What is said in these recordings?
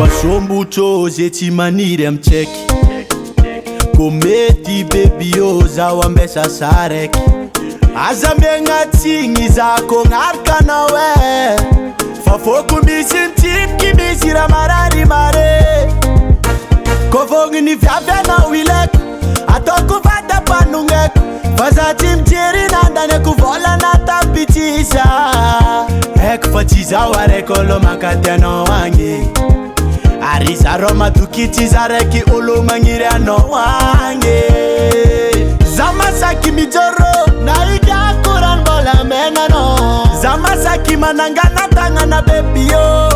Sombucho zeti maniry amcheky Kometi baby o zao ambesa sareky Aza megnatigny zako ngarika anao Fa foko misy mitipiky misy raha marary mare Kôvogny viavy anao ileko Ataoko vata-panogneko Fa za tsy mijery nandaneko volana tapitisa Eko fa tsy zao araiky olo mankaty anao agny Ary zaro madoky tsy zaraiky olo magniry anao agny Za masaky mijoro na igiako ranombola menanao Za masaky manangana tagnana baby yo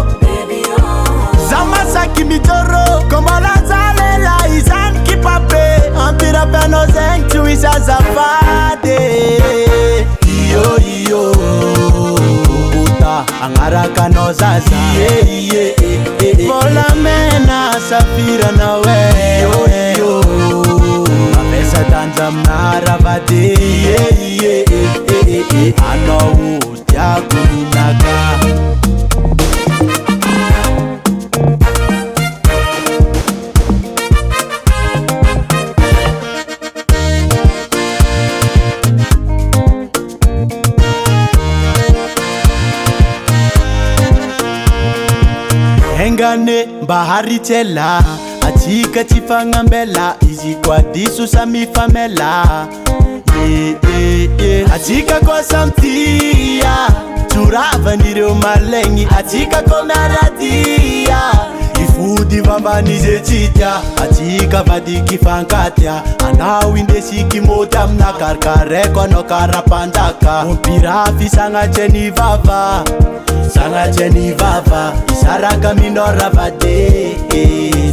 Za masaky mijoro kombola zalela izany kipape Ampirapianao zegny tsy ho isazafady Iyo iyo Buta agnaraka anao zaza Vola mena safira na we Mapesa tanja amina ravady Anao tiako ninaka Engane mba haritela Atika tsy fagnambela Izy koa diso samy famela Atika koa samtia Tsoravan'ireo malegny Atika koa miaradia Ifody vambanize tsitya Atika vadiky fankatya Anao indesiky mody amina karkareko anao karapanjaka Ompirafy sagnatry vava Sangatry vava Isaraka minao ravade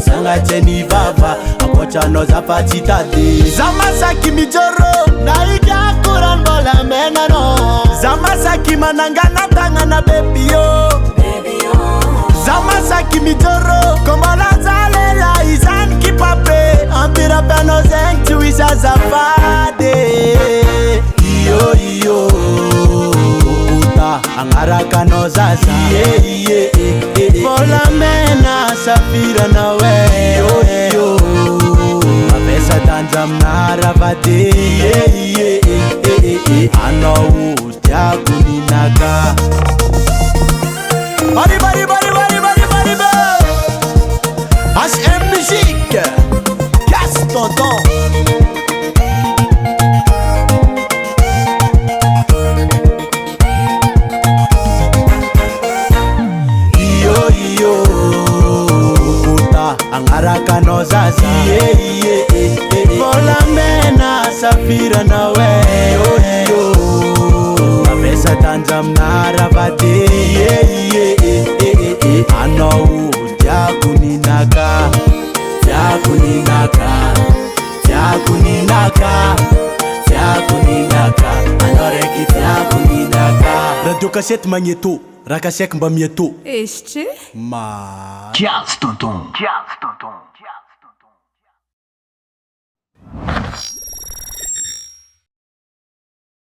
Sangatry vava Akoatranao zafa tsy tady Za masaky mijoro na igiako ranombola menanao Za masaky manangana tagnana baby yo Za masaky mijoro kombola zalela izany kipape Ampirapianao zegny tsy ho isazafady Iyo iyo Agnaraka anao zaza Vola mena safira na we Mapesa tanja amina ravady Anao tiako ninaka Bari bari bari bari bari bari HM Musique Casse tonton Agnaraka anao zaza Vola mena safira na we Mapesa tanja amina ravady Anao tiako ninaka Tiako ninaka Tiako ninaka Tiako ninaka Anao raiky tiako ninaka Radio Cassette magneto Raha kasaiky mba mieto Este Ma Jazz tonton